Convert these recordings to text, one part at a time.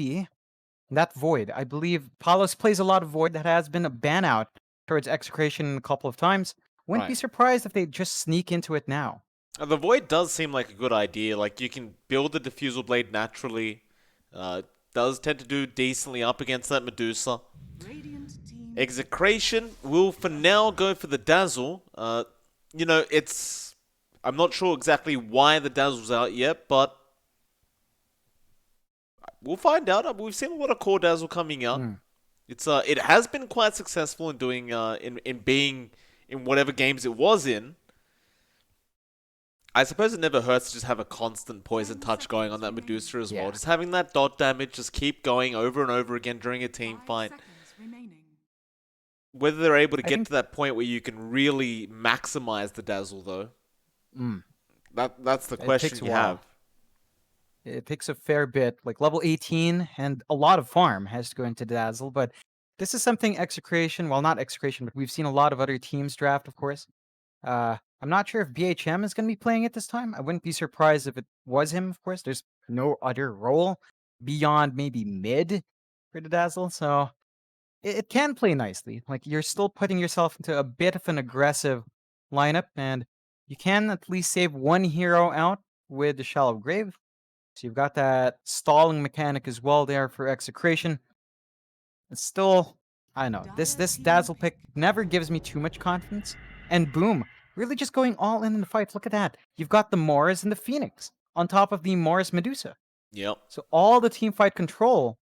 be that Void. I believe Palos plays a lot of Void that has been a ban out towards Execration a couple of times. Wouldn't be Right. surprised if they just sneak into it now. The Void does seem like a good idea. Like, you can build the Diffusal Blade naturally. Does tend to do decently up against that Medusa. Execration will, for now, go for the Dazzle. It's... I'm not sure exactly why the Dazzle's out yet, but we'll find out. We've seen a lot of core Dazzle coming out. Hmm. It has been quite successful in doing in being in whatever games it was in. I suppose it never hurts to just have a constant poison touch going on that Medusa as well. Yeah. Just having that dot damage just keep going over and over again during a team fight. Whether they're able to I get think to that point where you can really maximize the dazzle, though, mm, that's the it takes question a you while. have. It takes a fair bit, like level 18, and a lot of farm has to go into Dazzle, but this is something Execration, well, not Execration, but we've seen a lot of other teams draft, of course. I'm not sure if BHM is going to be playing it this time. I wouldn't be surprised if it was him, of course. There's no other role beyond maybe mid for the Dazzle, so it can play nicely. Like, you're still putting yourself into a bit of an aggressive lineup, and you can at least save one hero out with the Shallow Grave. So you've got that stalling mechanic as well there for Execration. It's still, I don't know, this Dazzle pick never gives me too much confidence. And boom, really just going all in the fight. Look at that. You've got the Morris and the Phoenix on top of the Morris Medusa. Yep. So all the team fight control,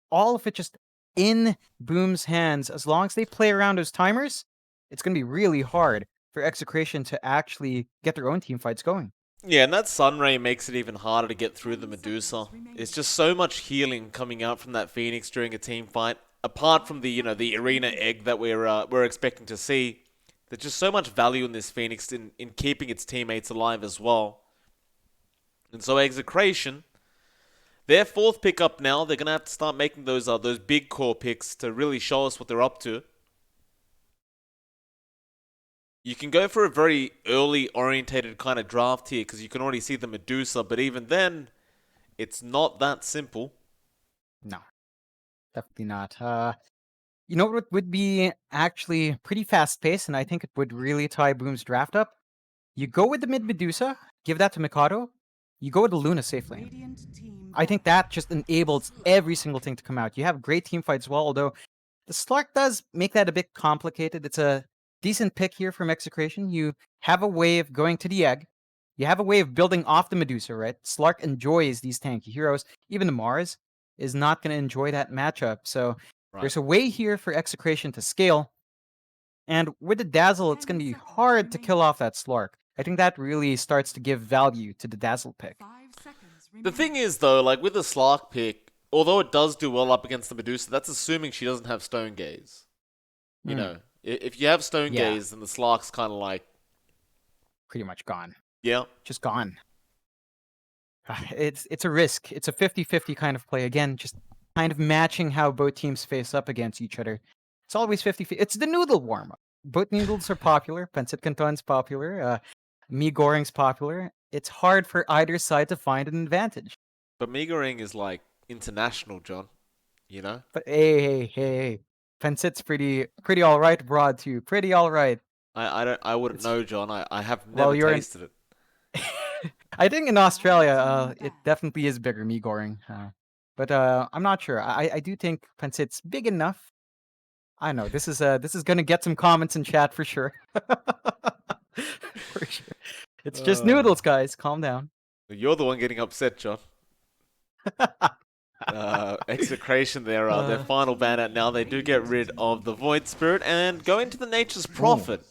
all of it just in Boom's hands. As long as they play around those timers, it's going to be really hard for Execration to actually get their own team fights going. Yeah, and that Sunray makes it even harder to get through the Medusa. It's just so much healing coming out from that Phoenix during a team fight. Apart from the arena egg that we're expecting to see, there's just so much value in this Phoenix in keeping its teammates alive as well. And so Execration, their fourth pick up now, they're gonna have to start making those big core picks to really show us what they're up to. You can go for a very early orientated kind of draft here because you can already see the Medusa, but even then, it's not that simple. No, definitely not. You know what would be actually pretty fast paced, and I think it would really tie Boom's draft up? You go with the mid Medusa, give that to Mikado, you go with the Luna safe lane. I think that just enables every single thing to come out. You have great team fights as well, although the Slark does make that a bit complicated. It's a decent pick here from Execration. You have a way of going to the egg. You have a way of building off the Medusa, right? Slark enjoys these tanky heroes. Even the Mars is not going to enjoy that matchup. So Right. there's a way here for Execration to scale. And with the Dazzle, it's going to be hard to kill off that Slark. I think that really starts to give value to the Dazzle pick. The thing is, though, like with the Slark pick, although it does do well up against the Medusa, that's assuming she doesn't have Stone Gaze. You know, if you have Stone Yeah. Gaze, then the Slark's kind of like, Pretty much gone. yeah. Just gone. It's a risk. It's a 50-50 kind of play. Again, just kind of matching how both teams face up against each other. It's always 50-50. It's the noodle warm-up. Both noodles are popular. Pancit Canton's popular. Mi Goreng's popular. It's hard for either side to find an advantage. But Megaring is like international, John. You know? But hey. Pancit's pretty all right abroad too. Pretty all right. I wouldn't It's know, John. I have well, never you're in. tasted it. I think in Australia, it definitely is bigger, Mi Goreng. But I'm not sure. I do think Pancit's big enough. I know this is gonna get some comments in chat for sure. For sure. It's just Uh, noodles, guys. Calm down. you're the one getting upset, John. Execration, their uh, final ban out now. They do get rid of the Void Spirit and go into the Nature's ooh, Prophet.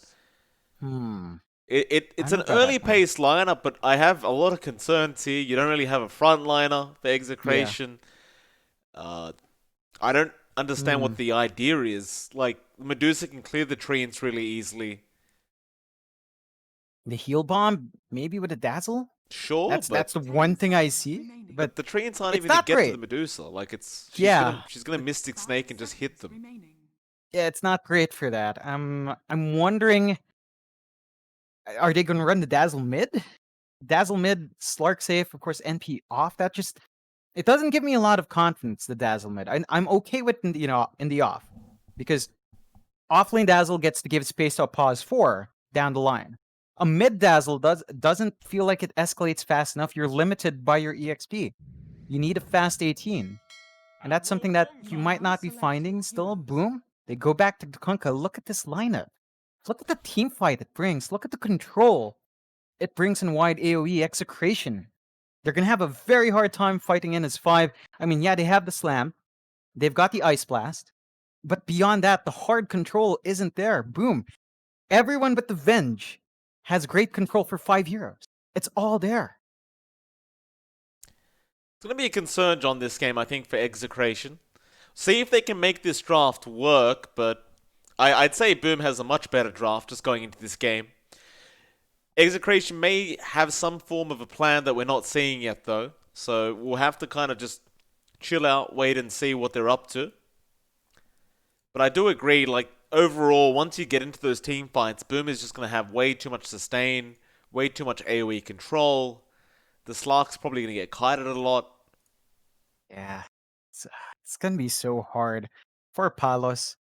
hmm. I It's don't an know about early that one. pace lineup, but I have a lot of concerns here. You don't really have a frontliner for Yeah. Execration. Uh, I don't understand Hmm. what the idea is. Like, Medusa can clear the treants really easily. The heal bomb, maybe with a dazzle. Sure, That's the one thing I see. But but the treants aren't it's even to not get to the great. Medusa. Like, it's Yeah. she's gonna Mystic Snake and just hit them. Yeah, it's not great for that. I'm wondering, are they gonna run the dazzle mid? Dazzle mid, Slark safe, of course, NP off. That just It doesn't give me a lot of confidence, the Dazzle mid. I'm okay with, in the off. Because offlane Dazzle gets to give space to a pause 4 down the line. A mid Dazzle doesn't feel like it escalates fast enough. You're limited by your EXP. You need a fast 18. And that's something that you might not be finding still. Boom. They go back to Kunkka. Look at this lineup. Look at the team fight it brings. Look at the control it brings in wide AoE execration. They're going to have a very hard time fighting in as 5. I mean, yeah, they have the slam. They've got the ice blast. But beyond that, the hard control isn't there. Boom. Everyone but the Venge has great control for 5 heroes. It's all there. It's going to be a concern on this game, I think, for Execration. See if they can make this draft work, but I'd say Boom has a much better draft just going into this game. Execration may have some form of a plan that we're not seeing yet, though. So we'll have to kind of just chill out, wait and see what they're up to. But I do agree, like, overall, once you get into those team fights, Boom is just going to have way too much sustain, way too much AoE control. The Slark's probably going to get kited a lot. Yeah, it's going to be so hard for Palos.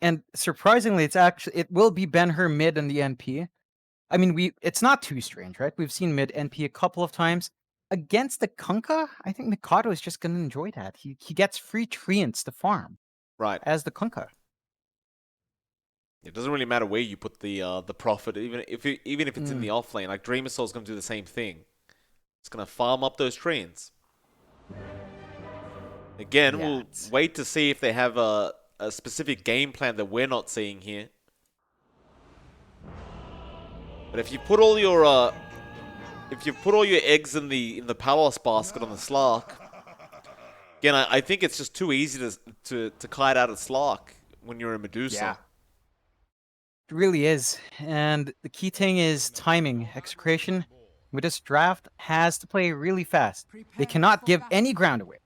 And surprisingly, it will be Ben-Hur mid in the NP. I mean, it's not too strange, right? We've seen mid NP a couple of times. Against the Kunkka, I think Mikado is just going to enjoy that. He gets free treants to farm Right. as the Kunkka. It doesn't really matter where you put the profit, even if it's in the off lane. Like Dreamer Soul's going to do the same thing. It's going to farm up those treants. Again, we'll wait to see if they have a specific game plan that we're not seeing here. But if you put all your eggs in the Palos basket on the Slark, again, I think it's just too easy to kite out a Slark when you're a Medusa. Yeah. It really is. And the key thing is timing. Execration with this draft has to play really fast. They cannot give any ground away.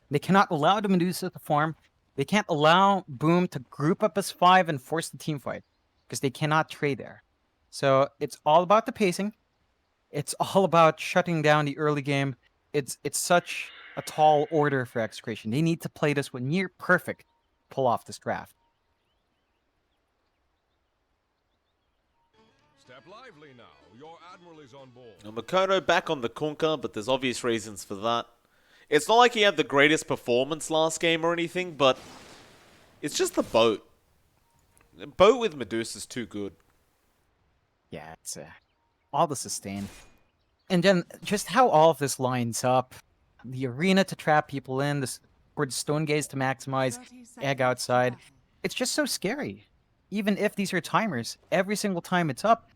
They cannot allow the Medusa to farm. They can't allow Boom to group up as 5 and force the team fight because they cannot trade there. So it's all about the pacing. It's all about shutting down the early game. It's such a tall order for Execration. They need to play this with near perfect pull off this draft. Step lively now. Your admiral is on board. Now, Makoto back on the Kunkka, but there's obvious reasons for that. It's not like he had the greatest performance last game or anything, but it's just the boat. The boat with Medusa's too good. Yeah, it's all the sustain. And then just how all of this lines up. The arena to trap people in, for the stone gaze to maximize egg outside. It's just so scary. Even if these are timers, every single time it's up,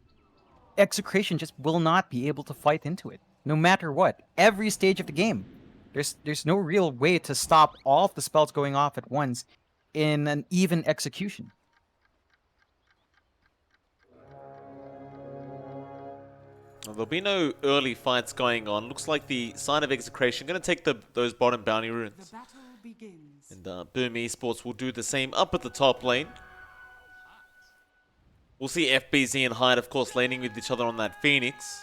Execration just will not be able to fight into it. No matter what. Every stage of the game. There's no real way to stop all of the spells going off at once in an even execution. Well, there'll be no early fights going on. Looks like the Sign of Execration going to take those bottom bounty runes. And Boom Esports will do the same up at the top lane. We'll see FBZ and Hyde, of course, laning with each other on that Phoenix.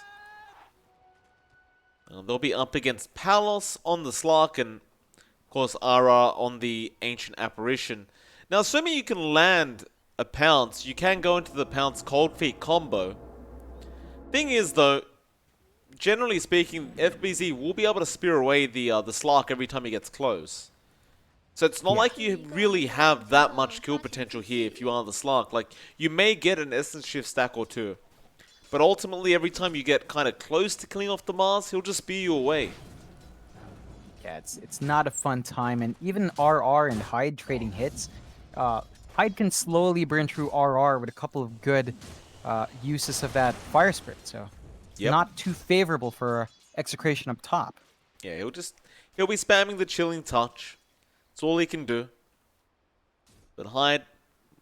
They'll be up against Palos on the Slark and, of course, Ara on the Ancient Apparition. Now, assuming you can land a Pounce, you can go into the Pounce Cold Feet combo. Thing is, though, generally speaking, FBZ will be able to spear away the Slark every time he gets close. So it's not like you really have that much kill potential here if you are the Slark. Like, you may get an Essence Shift stack or two. But ultimately, every time you get kind of close to killing off the Mars, he'll just spear you away. Yeah, it's not a fun time. And even RR and Hyde trading hits, Hyde can slowly burn through RR with a couple of good uses of that Fire Spirit. So it's not too favorable for Execration up top. Yeah, he'll be spamming the Chilling Touch. That's all he can do. But Hyde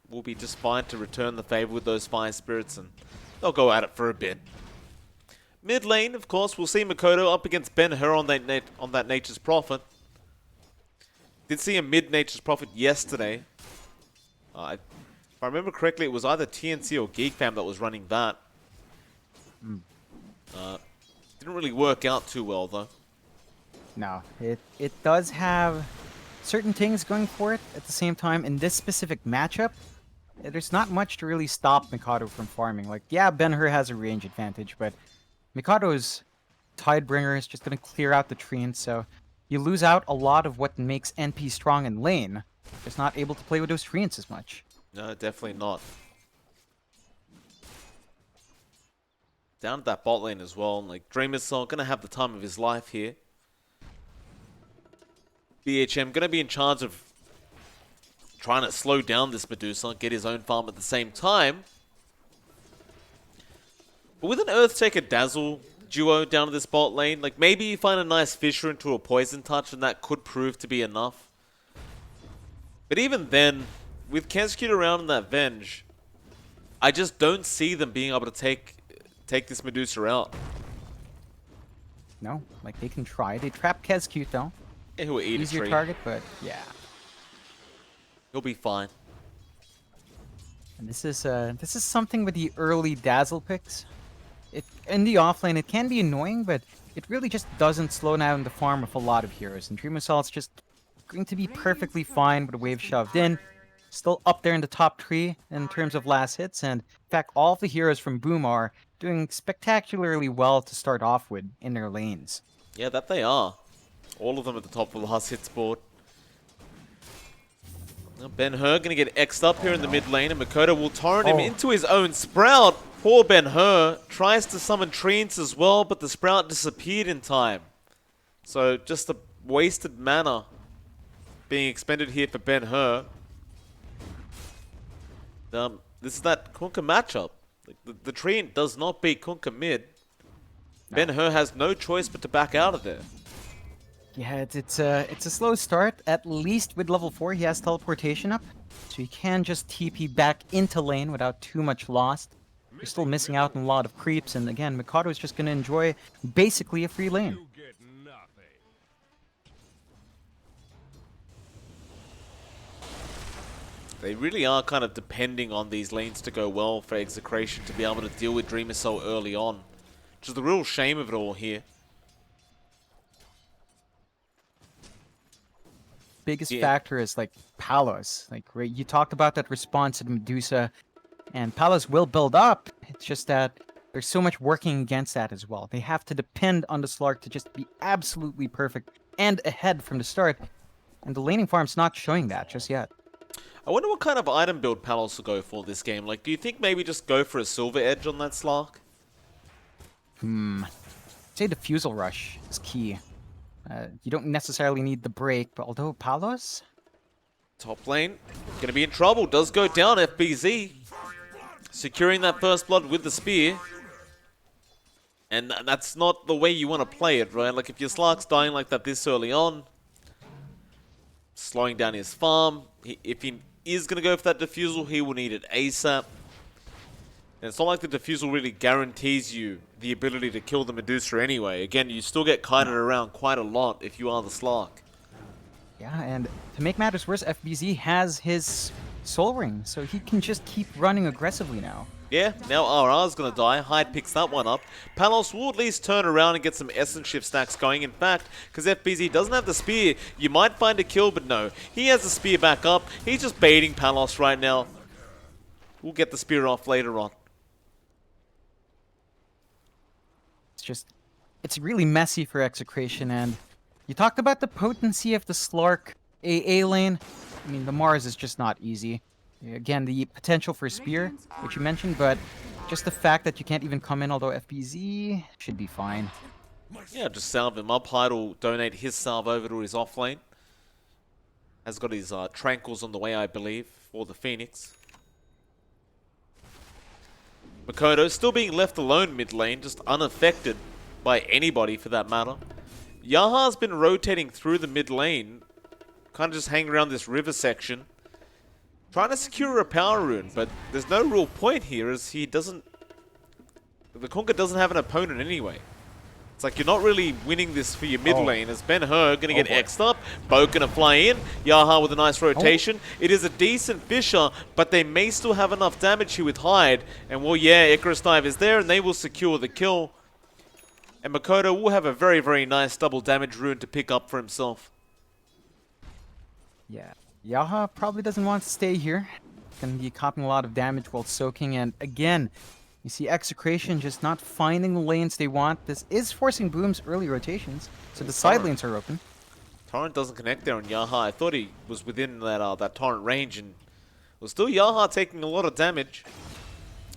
will be just fine to return the favor with those Fire Spirits, and they'll go at it for a bit. Mid lane, of course, we'll see Makoto up against Ben-Hur on that Nature's Prophet. Did see a mid Nature's Prophet yesterday. If I remember correctly, it was either TNC or GeekFam that was running that. Didn't really work out too well, though. No, it does have certain things going for it. At the same time, in this specific matchup, there's not much to really stop Mikado from farming. Like, yeah, Ben-Hur has a range advantage, but Mikado's Tidebringer is just going to clear out the treant, so you lose out a lot of what makes NP strong in lane. Just not able to play with those treants as much. No, definitely not. Down at that bot lane as well. Like, Dreamercell gonna have the time of his life here. BHM gonna be in charge of trying to slow down this Medusa, get his own farm at the same time. But with an Earthtaker Dazzle duo down to this bot lane, like maybe you find a nice Fissure into a Poison Touch and that could prove to be enough. But even then, with Kescute around in that Venge, I just don't see them being able to take this Medusa out. No, like they can try. They trap Kescute though. Yeah, he'll eat a Easier tree. target, but yeah. He'll be fine. And this is something with the early Dazzle picks. In the offlane, it can be annoying, but it really just doesn't slow down the farm of a lot of heroes. And Dream Assault's just going to be perfectly fine with a wave shoved in. Still up there in the top 3 in terms of last hits, and in fact, all of the heroes from Boom are doing spectacularly well to start off with in their lanes. Yeah, that they are. All of them at the top of the last hits board. Now Ben-Hur gonna get X'd up here in the mid lane, and Makoto will torrent him into his own Sprout. Poor Ben-Hur tries to summon treants as well, but the Sprout disappeared in time. So just a wasted mana being expended here for Ben-Hur. This is that Kunkka matchup. Like, the treant does not beat Kunkka mid. No. Ben-Hur has no choice but to back out of there. Yeah, it's a slow start. At least with level 4, he has teleportation up, so he can just TP back into lane without too much loss. You're still missing out on a lot of creeps, and again, Mikado is just going to enjoy basically a free lane. You get nothing. They really are kind of depending on these lanes to go well for Execration to be able to deal with Dreamer so early on. Which is the real shame of it all here. Biggest factor is like Palos. Like you talked about that response at Medusa, and Palos will build up. It's just that there's so much working against that as well. They have to depend on the Slark to just be absolutely perfect and ahead from the start, and the laning farm's not showing that just yet. I wonder what kind of item build Palos will go for this game. Like, do you think maybe just go for a Silver Edge on that Slark? I'd say Diffusal Rush is key. You don't necessarily need the break, but although Palos? Top lane, gonna be in trouble. Does go down, FBZ. Securing that first blood with the spear. And that's not the way you want to play it, right? Like, if your Slark's dying like that this early on, slowing down his farm, if he is gonna go for that Diffusal, he will need it ASAP. And it's not like the Diffusal really guarantees you the ability to kill the Medusa anyway. Again, you still get kited around quite a lot if you are the Slark. Yeah, and to make matters worse, FBZ has his Soul Ring, so he can just keep running aggressively now. Yeah, now RR's gonna die. Hyde picks that one up. Palos will at least turn around and get some Essence Shift stacks going. In fact, because FBZ doesn't have the spear, you might find a kill, but no. He has the spear back up. He's just baiting Palos right now. We'll get the spear off later on. It's really messy for Execration, and you talked about the potency of the Slark AA lane. I mean, the Mars is just not easy. Again, the potential for Spear, which you mentioned, but just the fact that you can't even come in, although FBZ should be fine. Yeah, just salve him up. Hyde will donate his salve over to his off lane. Has got his Tranquils on the way, I believe, for the Phoenix. Makoto still being left alone mid lane, just unaffected by anybody for that matter. Yaha's been rotating through the mid lane, kind of just hanging around this river section, trying to secure a power rune, but there's no real point here as he doesn't... The Kunkka doesn't have an opponent anyway. It's like you're not really winning this for your mid lane as Ben-Hur gonna get X'd up. Bo gonna fly in. Yaha with a nice rotation. It is a decent Fissure, but they may still have enough damage here with Hyde. And well, yeah, Icarus Dive is there and they will secure the kill. And Makoto will have a very, very nice double damage rune to pick up for himself. Yeah. Yaha probably doesn't want to stay here. Gonna be copying a lot of damage while soaking, and again, you see Execration just not finding the lanes they want. This is forcing Boom's early rotations, so the side lanes are open. Torrent doesn't connect there on Yaha. I thought he was within that Torrent range, and was still Yaha taking a lot of damage.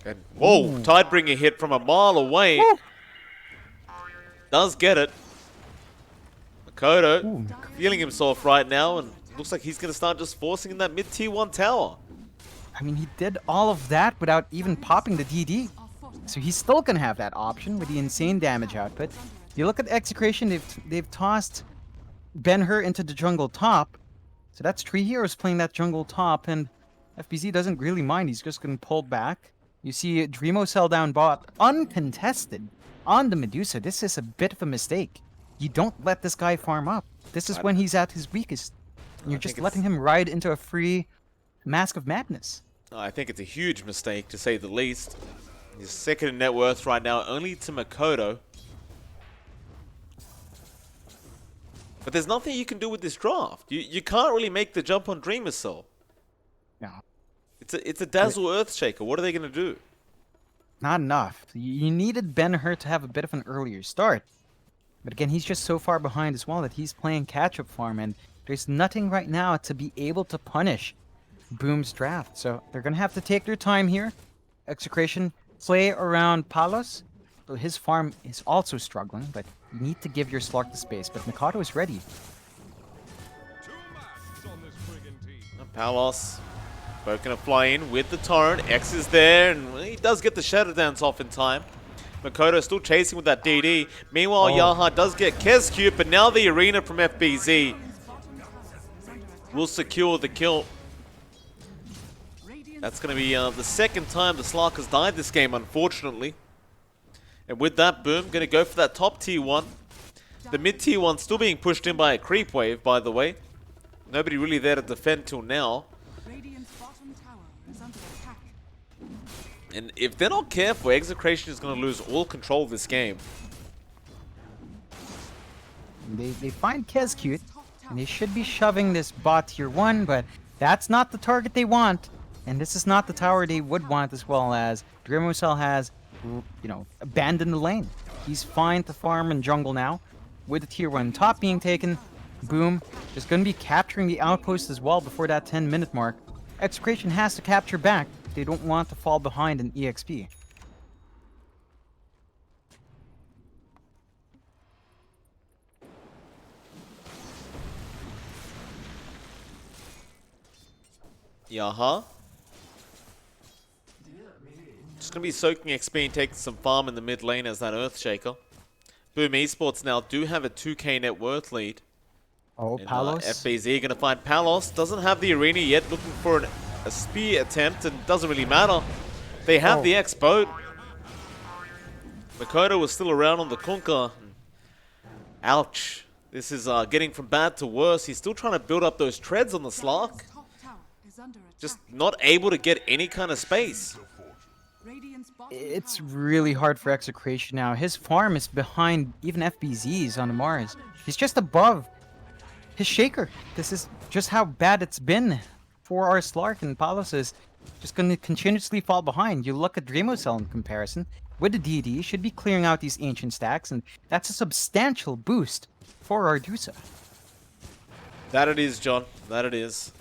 And whoa, Tidebringer hit from a mile away. Woo. Does get it. Makoto feeling himself right now, and looks like he's going to start just forcing in that mid tier 1 tower. I mean, he did all of that without even popping the DD. So he's still gonna have that option with the insane damage output. You look at Execration, they've tossed Ben-Hur into the jungle top. So that's 3 heroes playing that jungle top, and FBZ doesn't really mind. He's just gonna pull back. You see Dreamo sell down bot, uncontested, on the Medusa. This is a bit of a mistake. You don't let this guy farm up. This is when he's at his weakest. And you're just letting him ride into a free Mask of Madness. I think it's a huge mistake, to say the least. He's second in net worth right now, only to Makoto. But there's nothing you can do with this draft. You can't really make the jump on Dreamer Cell. No. It's a Dazzle Earthshaker. What are they going to do? Not enough. You needed Ben-Hur to have a bit of an earlier start. But again, he's just so far behind as well that he's playing catch-up farm, and there's nothing right now to be able to punish Boom's draft. So they're going to have to take their time here. Execration play around Palos. So his farm is also struggling, but you need to give your Slark the space. But Mikado is ready. 2 masts on this friggin' team. Palos poking a fly in with the Torrent. X is there, and he does get the Shadow Dance off in time. Makoto still chasing with that DD. Meanwhile, Yaha does get Kezcube, but now the Arena from FBZ will secure the kill. That's going to be the second time the Slark has died this game, unfortunately. And with that, Boom going to go for that top tier 1. The mid tier 1 still being pushed in by a creep wave, by the way. Nobody really there to defend till now. And if they're not careful, Execration is going to lose all control of this game. They find Kezcube, and they should be shoving this bot tier 1, but that's not the target they want. And this is not the tower they would want, as well as Dreamocell has, abandoned the lane. He's fine to farm in jungle now. With the tier 1 top being taken, Boom just going to be capturing the outpost as well before that 10-minute mark. Execration has to capture back. They don't want to fall behind in EXP. Yaha. Just going to be soaking XP and taking some farm in the mid lane as that Earthshaker. Boom Esports now do have a 2k net worth lead. Oh, And, Palos. FBZ going to find Palos. Doesn't have the arena yet, looking for a spear attempt, and doesn't really matter. They have the X boat. Makoto was still around on the Kunkka. Ouch. This is getting from bad to worse. He's still trying to build up those treads on the Slark. Just not able to get any kind of space. It's really hard for Execration now. His farm is behind even FBZ's on the Mars. He's just above his Shaker. This is just how bad it's been for our Slark, and Palos is just going to continuously fall behind. You look at Dreamocell in comparison. With the DD, should be clearing out these ancient stacks, and that's a substantial boost for our Dusa. That it is, John. That it is.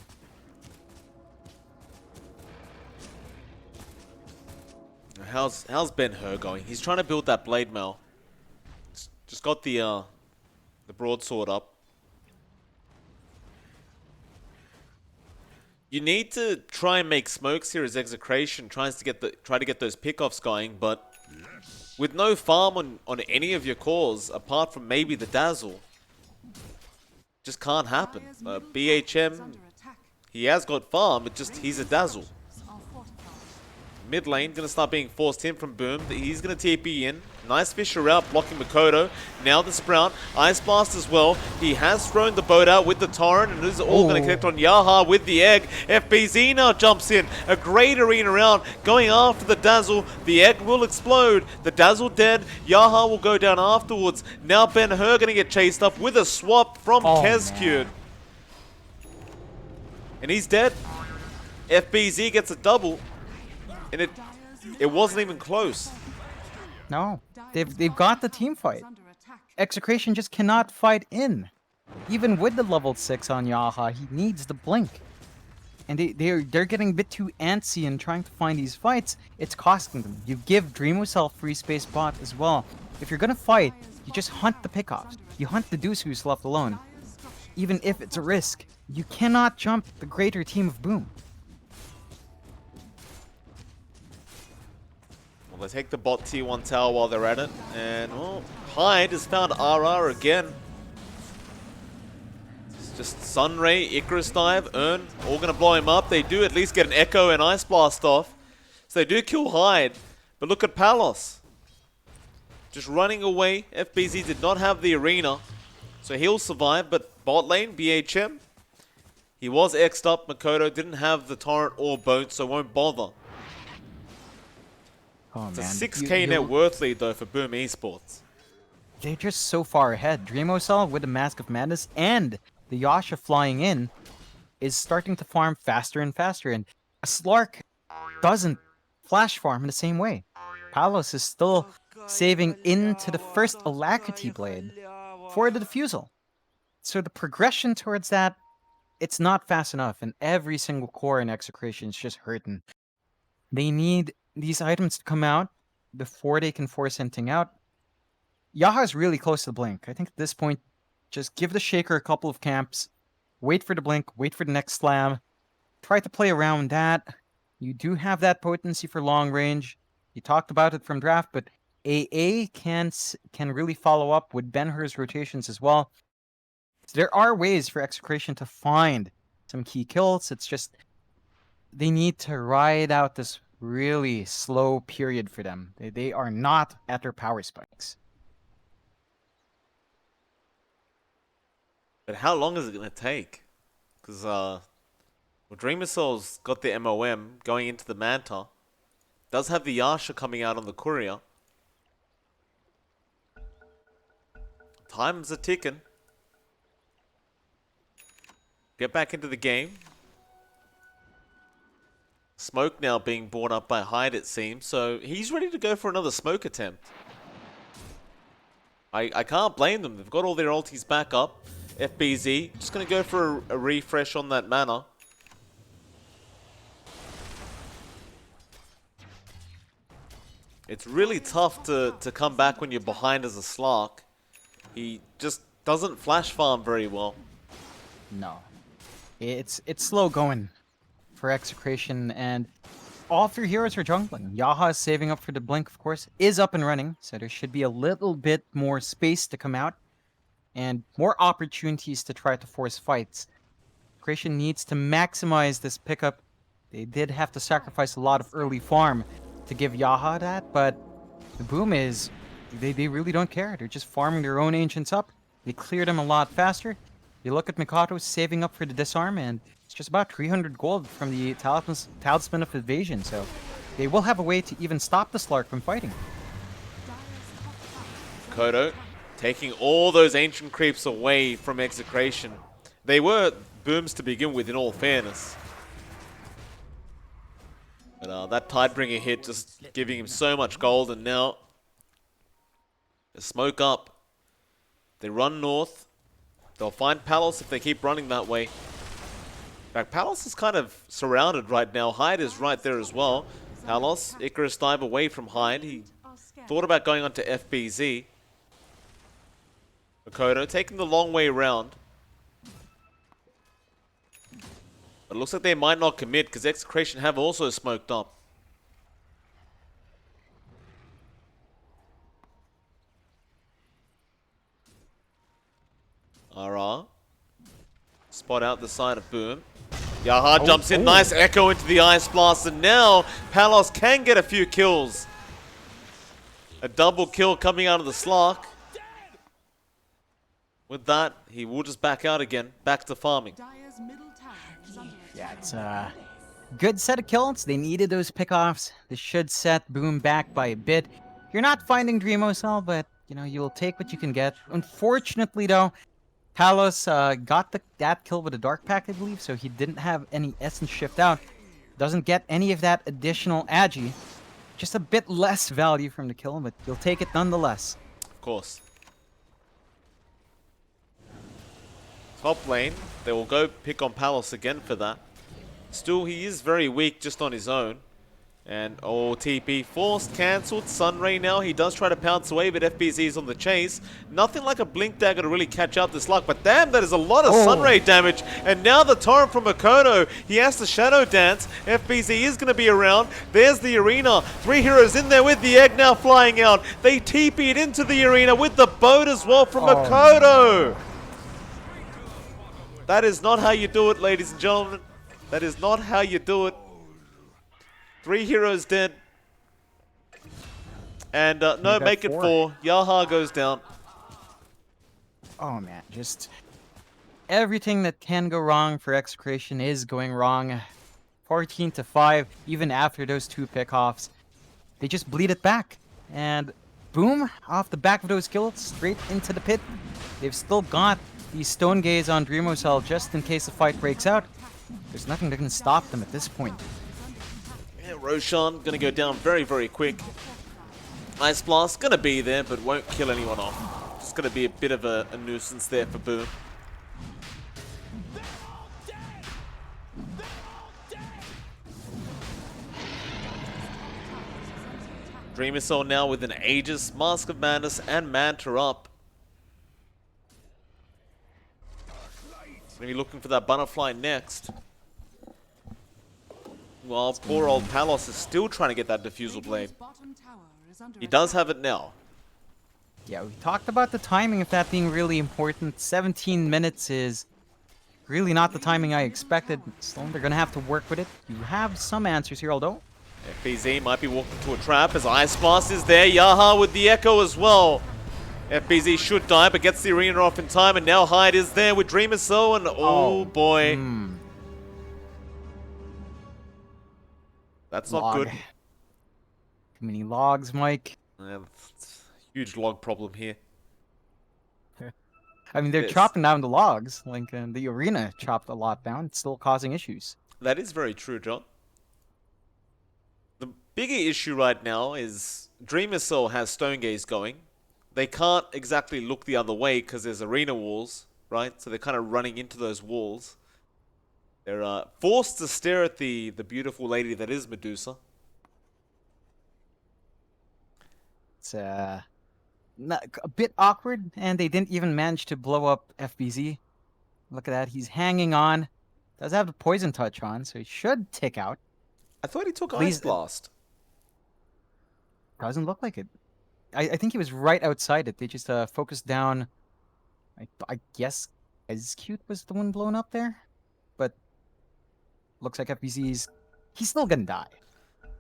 How's Ben-Hur going? He's trying to build that blade mail. Just got the broadsword up. You need to try and make smokes here as Execration tries to get those pickoffs going, but with no farm on any of your cores apart from maybe the Dazzle, just can't happen. BHM, he has got farm, but just he's a Dazzle. Mid lane gonna start being forced in from Boom. He's gonna TP in. Nice Fisher out, blocking Makoto. Now the Sprout. Ice Blast as well. He has thrown the boat out with the Torrent, and this is all going to connect on Yaha with the Egg. FBZ now jumps in. A great arena round, going after the Dazzle. The Egg will explode. The Dazzle dead. Yaha will go down afterwards. Now Ben-Hur going to get chased up with a swap from Kezcute. And he's dead. FBZ gets a double. And it wasn't even close. No, they've got the team fight. Execration just cannot fight in. Even with the level 6 on Yaha, he needs the blink. And they're getting a bit too antsy in trying to find these fights. It's costing them. You give Dreamwhistle free space bot as well. If you're gonna fight, you just hunt the pickoffs. You hunt the deuce who's left alone. Even if it's a risk, you cannot jump the greater team of Boom. Well, they take the bot T1 tower while they're at it. And, well, Hyde has found RR again. It's just Sunray, Icarus Dive, Urn, all going to blow him up. They do at least get an Echo and Ice Blast off. So they do kill Hyde. But look at Palos. Just running away. FBZ did not have the arena. So he'll survive, but bot lane, BHM. He was X'd up. Makoto didn't have the Torrent or Boat, so won't bother. Oh, It's man. a 6k net worth lead, though, for Boom Esports. They're just so far ahead. Dreamwhistle with the Mask of Madness and the Yasha flying in is starting to farm faster and faster. And a Slark doesn't flash farm in the same way. Palos is still saving into the first Alacrity Blade for the Diffusal. So the progression towards that, it's not fast enough. And every single core in Execration is just hurting. They need these items to come out before they can force anything out. Yaha is really close to the blink. I think at this point, just give the Shaker a couple of camps, wait for the blink, wait for the next slam, try to play around that. You do have that potency for long range. You talked about it from draft, but AA can really follow up with Ben-Hur's rotations as well. So there are ways for Execration to find some key kills. It's just they need to ride out this really slow period for them. They are not at their power spikes. But how long is it going to take? Because, Dreamwhistle's got the MOM going into the Manta. Does have the Yasha coming out on the Courier. Time's a ticking. Get back into the game. Smoke now being brought up by Hyde, it seems. So he's ready to go for another smoke attempt. I can't blame them. They've got all their ultis back up. FBZ just going to go for a refresh on that mana. It's really tough to come back when you're behind as a Slark. He just doesn't flash farm very well. No. It's slow going for Execration, and all three heroes are jungling. Yaha is saving up for the blink, of course, is up and running, so there should be a little bit more space to come out, and more opportunities to try to force fights. Execration needs to maximize this pickup. They did have to sacrifice a lot of early farm to give Yaha that, but the Boom is, they really don't care. They're just farming their own Ancients up. They clear them a lot faster. You look at Mikado saving up for the disarm, and it's just about 300 gold from the Talisman of Evasion, so they will have a way to even stop the Slark from fighting. Kodo taking all those ancient creeps away from Execration. They were Booms to begin with, in all fairness. But that Tidebringer hit just giving him so much gold, and now they smoke up. They run north. They'll find Palos if they keep running that way. In fact, Palos is kind of surrounded right now. Hyde is right there as well. Palos, Icarus Dive away from Hyde. He thought about going on to FBZ. Makoto taking the long way around. But it looks like they might not commit because Execration have also smoked up. RR. Spot out the side of Boom. Yaha jumps in. Nice echo into the Ice Blast. And now Palos can get a few kills. A double kill coming out of the Slark. With that, he will just back out again, back to farming. Yeah, it's a good set of kills. They needed those pickoffs. This should set Boom back by a bit. You're not finding Dreamocell, but you know you'll take what you can get. Unfortunately, though, Palos got that kill with a Dark Pact, I believe, so he didn't have any Essence shift out. Doesn't get any of that additional agi. Just a bit less value from the kill, but you'll take it nonetheless. Of course. Top lane, they will go pick on Palos again for that. Still, he is very weak just on his own. And, oh, TP forced, cancelled. Sunray now, he does try to pounce away, but FBZ is on the chase. Nothing like a Blink Dagger to really catch out this luck, but damn, that is a lot of Sunray damage. And now the torrent from Makoto, he has to Shadow Dance. FBZ is going to be around. There's the arena. 3 heroes in there with the egg now flying out. They TP'd into the arena with the boat as well from Makoto. That is not how you do it, ladies and gentlemen. That is not how you do it. 3 heroes dead. And no, make it 4. Yaha goes down. Oh man, just everything that can go wrong for Execration is going wrong. 14-5, even after those 2 pickoffs. They just bleed it back. And boom, off the back of those kills, straight into the pit. They've still got the Stone Gaze on Dreamocell just in case the fight breaks out. There's nothing that can stop them at this point. Yeah, Roshan gonna go down very, very quick. Ice Blast gonna be there, but won't kill anyone off. It's gonna be a bit of a nuisance there for Boom. Dreamocell now with an Aegis, Mask of Madness, and Manta up. Gonna be looking for that Butterfly next. Well, poor old Palos is still trying to get that Diffusal Blade. He does have it now. Yeah, we talked about the timing of that being really important. 17 minutes is really not the timing I expected. So they're gonna have to work with it. You have some answers here, although. FBZ might be walking into a trap as Ice Blast is there. Yaha with the Echo as well. FBZ should die, but gets the arena off in time, and now Hyde is there with Dreamocell, and oh boy. That's not good. Too many logs, Mike. Yeah, huge log problem here. I mean, they're Yes. chopping down the logs. Like, the arena chopped a lot down. It's still causing issues. That is very true, John. The bigger issue right now is Dreamocell has Stone Gaze going. They can't exactly look the other way because there's arena walls, right? So they're kind of running into those walls. They're forced to stare at the beautiful lady that is Medusa. It's a bit awkward, and they didn't even manage to blow up FBZ. Look at that. He's hanging on. Does have the poison touch on, so he should tick out. I thought he took Please- Ice Blast. Doesn't look like it. I think he was right outside it. They just focused down. I guess Execute was the one blown up there, but looks like FBZ's. He's still gonna die.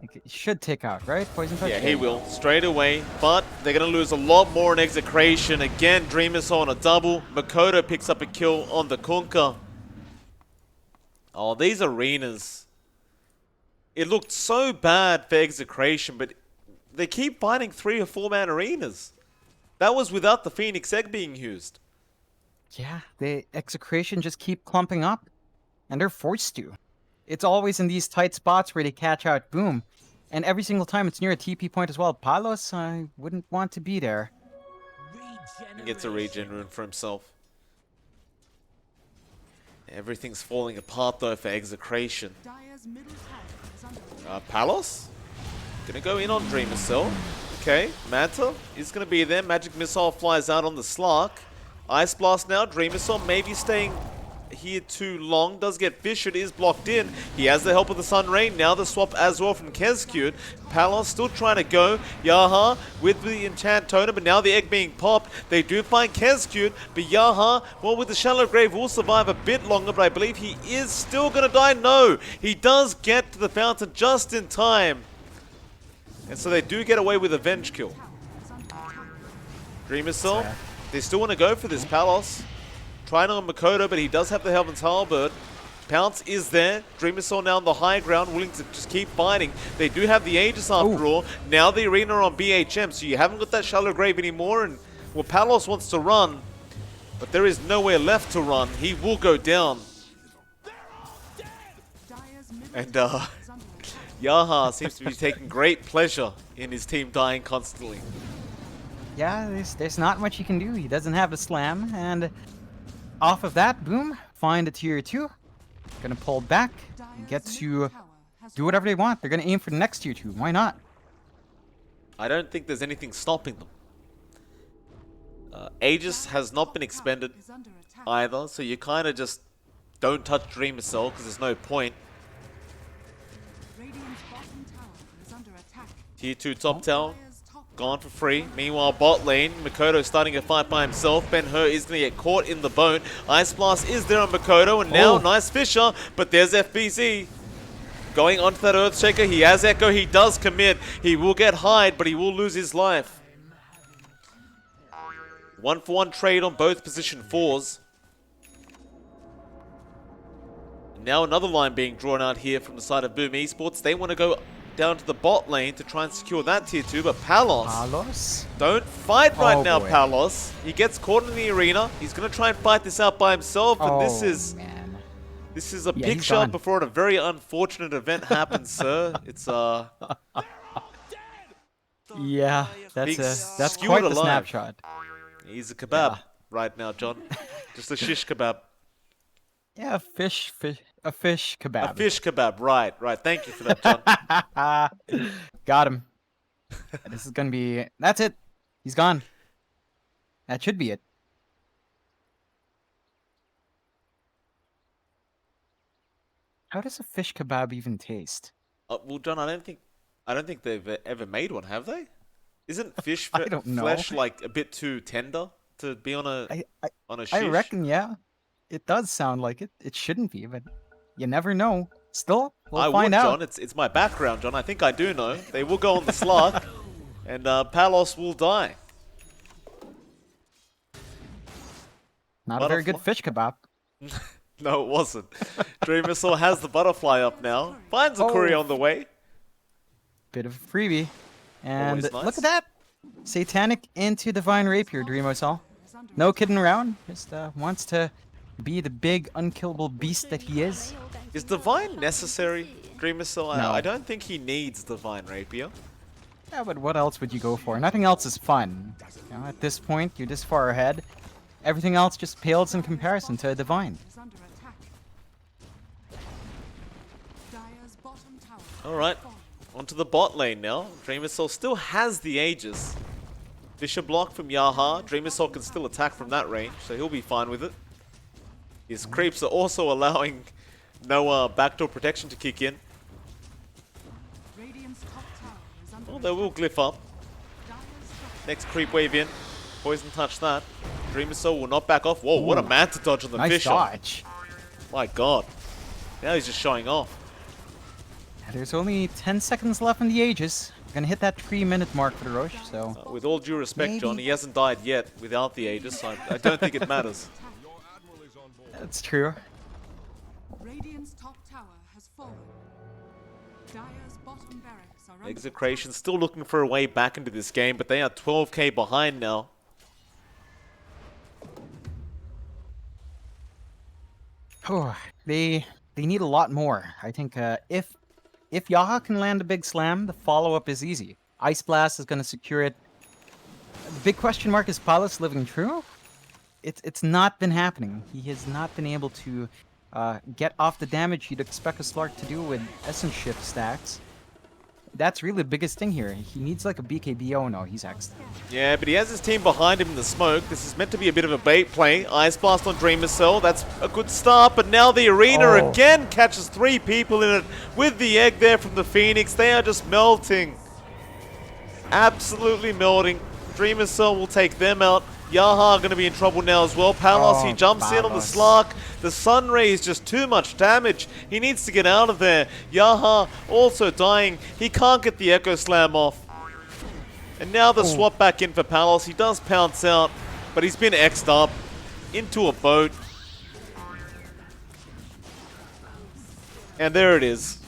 Like, it should tick out, right? Poison touch. Yeah, he will straight away, but they're gonna lose a lot more in Execration. Again, Dreamocell on a double. Makoto picks up a kill on the Kunkka. Oh, these arenas. It looked so bad for Execration, but they keep finding 3 or 4 man arenas. That was without the Phoenix Egg being used. Yeah, the Execration just keep clumping up, and they're forced to. It's always in these tight spots where they catch out Boom, and every single time it's near a TP point as well. Palos, I wouldn't want to be there. He gets a regen rune for himself. Everything's falling apart though for Execration. Palos? Gonna go in on Dreamocell. Okay, Manta is gonna be there. Magic Missile flies out on the Slark. Ice Blast now. Dreamocell maybe staying here too long. Does get Fissured, is blocked in. He has the help of the Sun Rain. Now the swap as well from Kezcute. Palos still trying to go. Yaha with the Enchant Totem, but now the egg being popped. They do find Kezcute, but Yaha, well, with the Shallow Grave, will survive a bit longer, but I believe he is still going to die. No, he does get to the fountain just in time. And so they do get away with a Venge kill. Dream Missile. They still want to go for this. Palos trying on Makoto, but he does have the Heaven's Halberd. Pounce is there. Dream Missile now on the high ground, willing to just keep fighting. They do have the Aegis after all. Now the Arena on BHM, so you haven't got that shallow grave anymore. And well, Palos wants to run, but there is nowhere left to run. He will go down. And Yaha seems to be taking great pleasure in his team dying constantly. Yeah, there's not much he can do. He doesn't have the slam, and off of that, boom, find a tier 2. Gonna pull back, get to do whatever they want. They're gonna aim for the next tier 2. Why not? I don't think there's anything stopping them. Aegis has not been expended either, so you kind of just don't touch Dream Missile because there's no point. Tier 2 top tower, gone for free. Meanwhile, bot lane, Makoto starting a fight by himself. Ben-Hur is going to get caught in the bone. Ice Blast is there on Makoto, and now nice Fisher, but there's FBZ. Going onto that Earthshaker, he has Echo, he does commit. He will get Hyde, but he will lose his life. 1-for-1 trade on both position 4s. Now another line being drawn out here from the side of Boom Esports. They want to go down to the bot lane to try and secure that tier 2, but Palos? Don't fight right now, boy. Palos. He gets caught in the arena. He's going to try and fight this out by himself, and this is a picture before a very unfortunate event happens, sir. It's yeah, that's skewered quite the alive. snapshot. He's a kebab right now, John. Just a shish kebab. Yeah, a fish kebab. A fish kebab, right. Thank you for that, John. Got him. This is gonna be. That's it. He's gone. That should be it. How does a fish kebab even taste? Well, John, I don't think they've ever made one, have they? Isn't fish I don't know. flesh like a bit too tender to be on a shish? I reckon, yeah. It does sound like it. It shouldn't be, but you never know. Still, we'll find out. John. It's my background, John. I think I do know. They will go on the Slark, and Palos will die. Not a very good fish kebab. No, it wasn't. Dream Missile has the butterfly up now. Finds a courier on the way. Bit of a freebie. And Always nice. look at that. Satanic into Divine Rapier, Dream Missile. No kidding around. Just wants to be the big unkillable beast that he is. Is Divine necessary, Dream Missile? No. I don't think he needs Divine Rapier. Yeah, but what else would you go for? Nothing else is fun. You know, at this point, you're this far ahead. Everything else just pales in comparison to a Divine. Alright, onto the bot lane now. Dream Missile still has the Aegis. Fisher block from Yaha. Dream Missile can still attack from that range, so he'll be fine with it. His creeps are also allowing no backdoor protection to kick in. Oh, they will glyph up. Next creep wave in. Poison touch that. Dream Missile will not back off. Whoa, what a manta dodge on the Nice Fisher. dodge. My god. Now he's just showing off. There's only 10 seconds left in the Aegis. We're gonna hit that 3-minute mark for the Roche, so... With all due respect, John, he hasn't died yet without the Aegis. I don't think it matters. That's true. Radiant's top tower has fallen. Dire's bottom barracks are under Execration still looking for a way back into this game, but they are 12k behind now. Oh, they need a lot more. I think if Yaha can land a big slam, the follow-up is easy. Ice Blast is going to secure it. The big question mark is Palos living true? It's not been happening. He has not been able to get off the damage you'd expect a Slark to do with Essence Shift stacks. That's really the biggest thing here. He needs like a BKB. Oh no, he's X'd. Yeah, but he has his team behind him in the smoke. This is meant to be a bit of a bait play. Ice Blast on Dream Missile. That's a good start, but now the Arena again catches 3 people in it with the egg there from the Phoenix. They are just melting. Absolutely melting. Dream Missile will take them out. Yaha going to be in trouble now as well. Palos, he jumps in on the Slark. The Sun Ray is just too much damage. He needs to get out of there. Yaha also dying. He can't get the Echo Slam off. And now the Oh. swap back in for Palos. He does pounce out, but he's been X'd up into a boat. And there it is.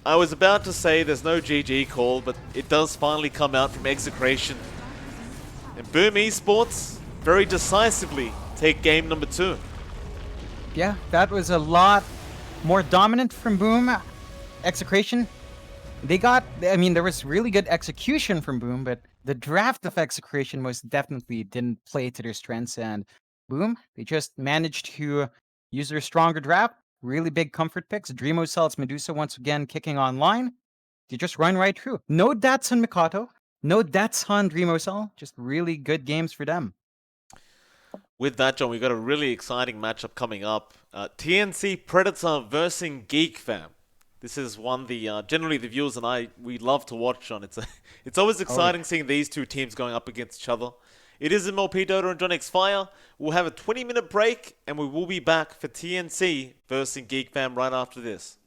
I was about to say there's no GG call, but it does finally come out from Execration. And Boom Esports very decisively take game number 2. Yeah, that was a lot more dominant from Boom. Execration, I mean, there was really good execution from Boom, but the draft of Execration most definitely didn't play to their strengths. And Boom, they just managed to use their stronger draft. Really big comfort picks. Dreamo Cells Medusa once again kicking online. They just run right through. No deaths on Mikato. No deaths on Dreamo Cell. Just really good games for them. With that, John, we've got a really exciting matchup coming up. TNC Predator versus Geek Fam. This is one generally the viewers and we love to watch, John. It's always exciting seeing these two teams going up against each other. It is MLP Dota and johnxfire. We'll have a 20-minute break, and we will be back for TNC versus Geek Fam right after this.